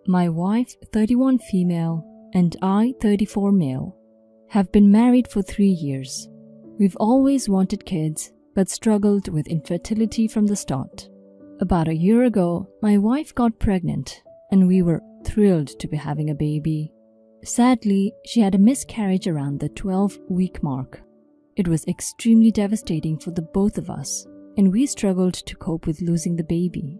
My wife, 31 female, and I, 34 male, have been married for 3 years. We've always wanted kids, but struggled with infertility from the start. About a year ago, my wife got pregnant, and we were thrilled to be having a baby. Sadly, she had a miscarriage around the 12-week mark. It was extremely devastating for the both of us, and we struggled to cope with losing the baby.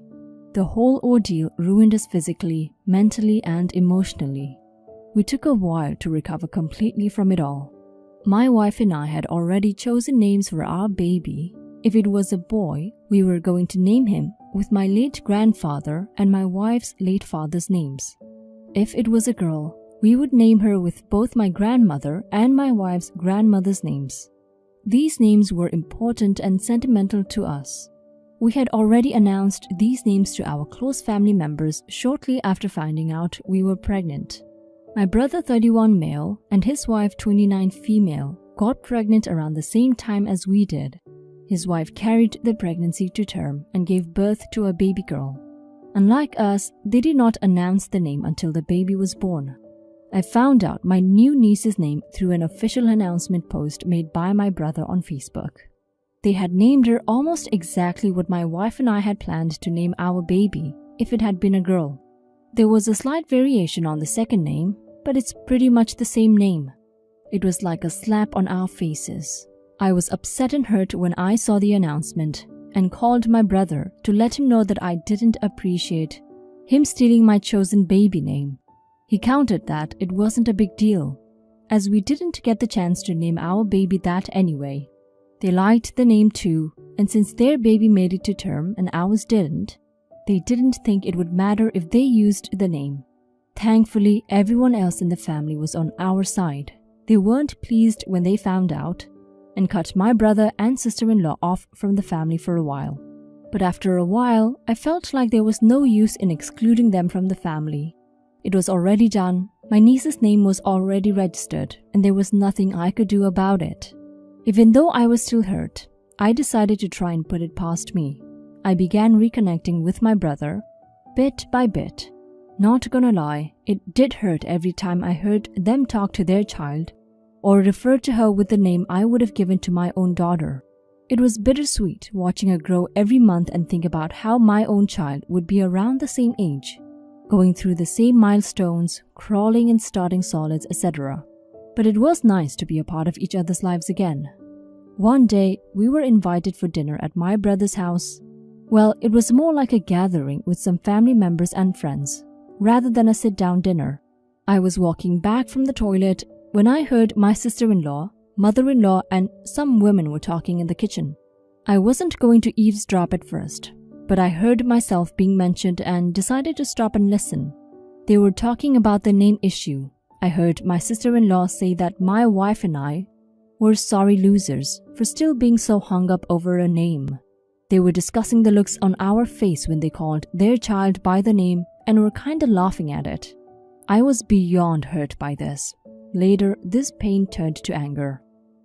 The whole ordeal ruined us physically, mentally, and emotionally. We took a while to recover completely from it all. My wife and I had already chosen names for our baby. If it was a boy, we were going to name him with my late grandfather and my wife's late father's names. If it was a girl, we would name her with both my grandmother and my wife's grandmother's names. These names were important and sentimental to us. We had already announced these names to our close family members shortly after finding out we were pregnant. My brother, 31 male, and his wife, 29 female, got pregnant around the same time as we did. His wife carried the pregnancy to term and gave birth to a baby girl. Unlike us, they did not announce the name until the baby was born. I found out my new niece's name through an official announcement post made by my brother on Facebook. They had named her almost exactly what my wife and I had planned to name our baby if it had been a girl. There was a slight variation on the second name, but it's pretty much the same name. It was like a slap on our faces. I was upset and hurt when I saw the announcement and called my brother to let him know that I didn't appreciate him stealing my chosen baby name. He countered that it wasn't a big deal, as we didn't get the chance to name our baby that anyway. They liked the name too, and since their baby made it to term and ours didn't, they didn't think it would matter if they used the name. Thankfully, everyone else in the family was on our side. They weren't pleased when they found out and cut my brother and sister-in-law off from the family for a while. But after a while, I felt like there was no use in excluding them from the family. It was already done, my niece's name was already registered, and there was nothing I could do about it. Even though I was still hurt, I decided to try and put it past me. I began reconnecting with my brother, bit by bit. Not gonna lie, it did hurt every time I heard them talk to their child or refer to her with the name I would have given to my own daughter. It was bittersweet watching her grow every month and think about how my own child would be around the same age, going through the same milestones, crawling and starting solids, etc. But it was nice to be a part of each other's lives again. One day, we were invited for dinner at my brother's house. Well, it was more like a gathering with some family members and friends, rather than a sit-down dinner. I was walking back from the toilet when I heard my sister-in-law, mother-in-law, and some women were talking in the kitchen. I wasn't going to eavesdrop at first, but I heard myself being mentioned and decided to stop and listen. They were talking about the name issue. I heard my sister-in-law say that my wife and I were sorry losers for still being so hung up over a name. They were discussing the looks on our face when they called their child by the name and were kinda laughing at it. I was beyond hurt by this. Later, this pain turned to anger.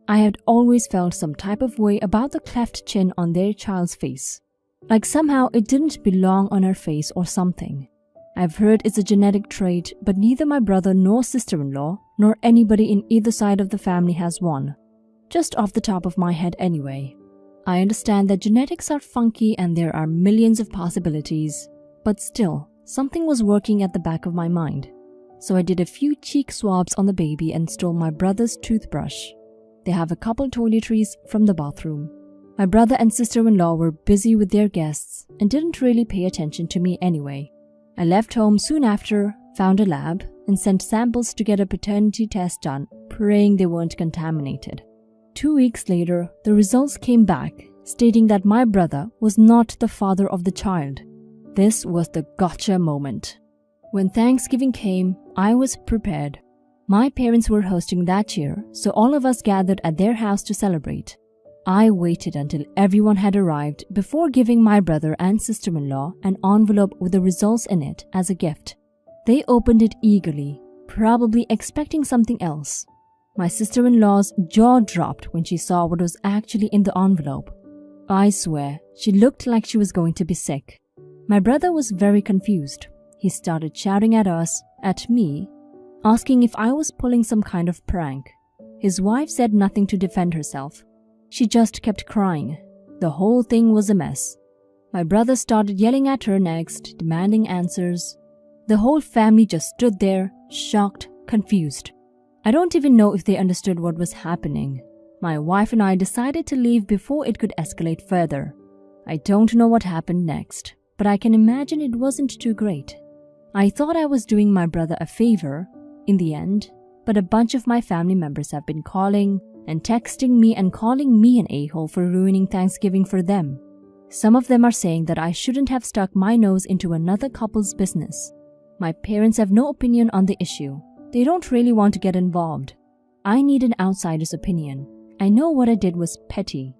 I had always felt some type of way about the cleft chin on their child's face. Like somehow it didn't belong on her face or something. I've heard it's a genetic trait, but neither my brother nor sister-in-law, nor anybody in either side of the family has one. Just off the top of my head anyway. I understand that genetics are funky and there are millions of possibilities, but still, something was working at the back of my mind. So I did a few cheek swabs on the baby and stole my brother's toothbrush. They have a couple toiletries from the bathroom. My brother and sister-in-law were busy with their guests and didn't really pay attention to me anyway. I left home soon after, found a lab, and sent samples to get a paternity test done, praying they weren't contaminated. 2 weeks later, the results came back, stating that my brother was not the father of the child. This was the gotcha moment. When Thanksgiving came, I was prepared. My parents were hosting that year, so all of us gathered at their house to celebrate. I waited until everyone had arrived before giving my brother and sister-in-law an envelope with the results in it as a gift. They opened it eagerly, probably expecting something else. My sister-in-law's jaw dropped when she saw what was actually in the envelope. I swear, she looked like she was going to be sick. My brother was very confused. He started shouting at us, at me, asking if I was pulling some kind of prank. His wife said nothing to defend herself. She just kept crying. The whole thing was a mess. My brother started yelling at her next, demanding answers. The whole family just stood there, shocked, confused. I don't even know if they understood what was happening. My wife and I decided to leave before it could escalate further. I don't know what happened next, but I can imagine it wasn't too great. I thought I was doing my brother a favor, in the end, but a bunch of my family members have been calling and texting me and calling me an a-hole for ruining Thanksgiving for them. Some of them are saying that I shouldn't have stuck my nose into another couple's business. My parents have no opinion on the issue. They don't really want to get involved. I need an outsider's opinion. I know what I did was petty.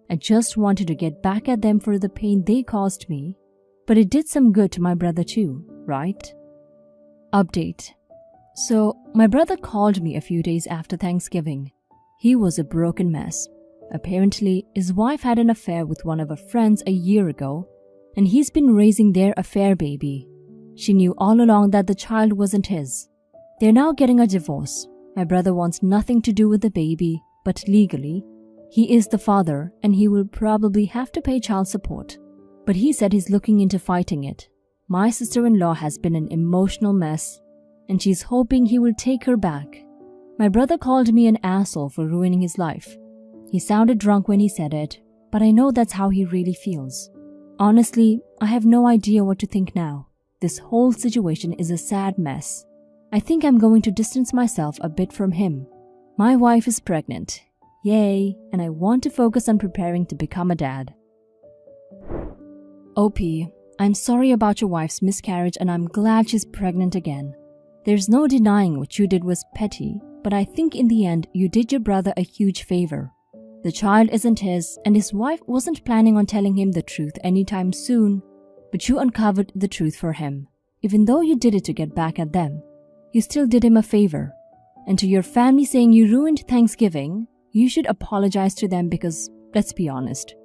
I just wanted to get back at them for the pain they caused me, but it did some good to my brother too, right? Update. So, my brother called me a few days after Thanksgiving. He was a broken mess. Apparently, his wife had an affair with one of her friends a year ago, and he's been raising their affair baby. She knew all along that the child wasn't his. They're now getting a divorce. My brother wants nothing to do with the baby, but legally, he is the father and he will probably have to pay child support. But he said he's looking into fighting it. My sister-in-law has been an emotional mess, and she's hoping he will take her back. My brother called me an asshole for ruining his life. He sounded drunk when he said it, but I know that's how he really feels. Honestly, I have no idea what to think now. This whole situation is a sad mess. I think I'm going to distance myself a bit from him. My wife is pregnant. Yay, and I want to focus on preparing to become a dad. OP, I'm sorry about your wife's miscarriage and I'm glad she's pregnant again. There's no denying what you did was petty, but I think in the end you did your brother a huge favor. The child isn't his, and his wife wasn't planning on telling him the truth anytime soon, but you uncovered the truth for him. Even though you did it to get back at them, you still did him a favor. And to your family saying you ruined Thanksgiving, you should apologize to them because, let's be honest,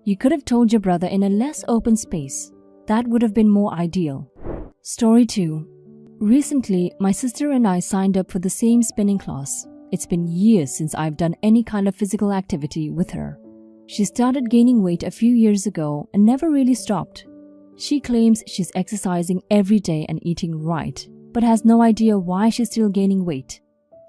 you could have told your brother in a less open space. That would have been more ideal. Story 2. Recently, my sister and I signed up for the same spinning class. It's been years since I've done any kind of physical activity with her. She started gaining weight a few years ago and never really stopped. She claims she's exercising every day and eating right, but has no idea why she's still gaining weight.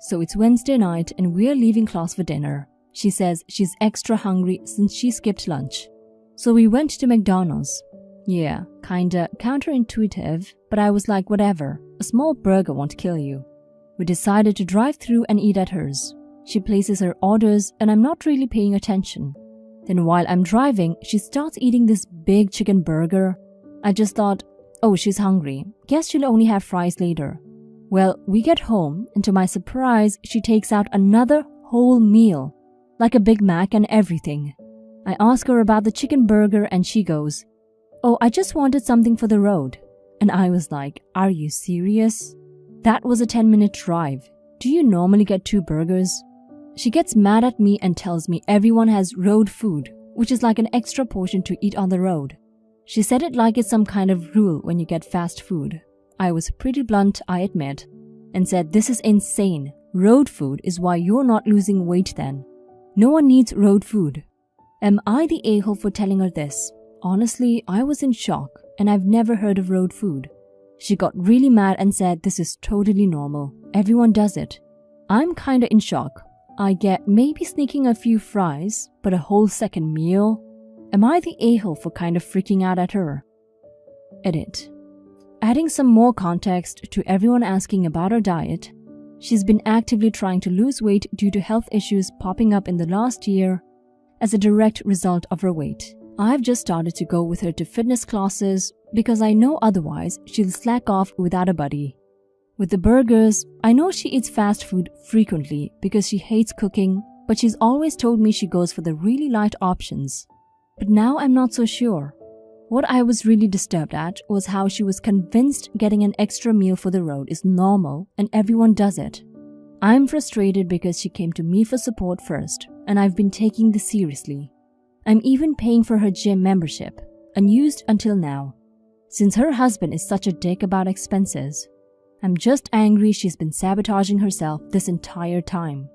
So it's Wednesday night and we're leaving class for dinner. She says she's extra hungry since she skipped lunch. So we went to McDonald's. Yeah, kinda counterintuitive, but I was like, whatever, a small burger won't kill you. We decided to drive through and eat at hers. She places her orders and I'm not really paying attention. Then while I'm driving, she starts eating this big chicken burger. I just thought, oh, she's hungry. Guess she'll only have fries later. Well, we get home and to my surprise, she takes out another whole meal, like a Big Mac and everything. I ask her about the chicken burger and she goes, oh, I just wanted something for the road. And I was like, are you serious? That was a 10-minute drive. Do you normally get 2 burgers? She gets mad at me and tells me everyone has road food, which is like an extra portion to eat on the road. She said it like it's some kind of rule when you get fast food. I was pretty blunt, I admit, and said this is insane. Road food is why you're not losing weight then. No one needs road food. Am I the a-hole for telling her this? Honestly, I was in shock and I've never heard of road food. She got really mad and said this is totally normal. Everyone does it. I'm kinda in shock. I get maybe sneaking a few fries, but a whole second meal? Am I the a-hole for kind of freaking out at her? Edit. Adding some more context to everyone asking about her diet, she's been actively trying to lose weight due to health issues popping up in the last year as a direct result of her weight. I've just started to go with her to fitness classes because I know otherwise she'll slack off without a buddy. With the burgers, I know she eats fast food frequently because she hates cooking, but she's always told me she goes for the really light options. But now I'm not so sure. What I was really disturbed at was how she was convinced getting an extra meal for the road is normal and everyone does it. I'm frustrated because she came to me for support first, and I've been taking this seriously. I'm even paying for her gym membership, unused until now. since her husband is such a dick about expenses. I'm just angry she's been sabotaging herself this entire time.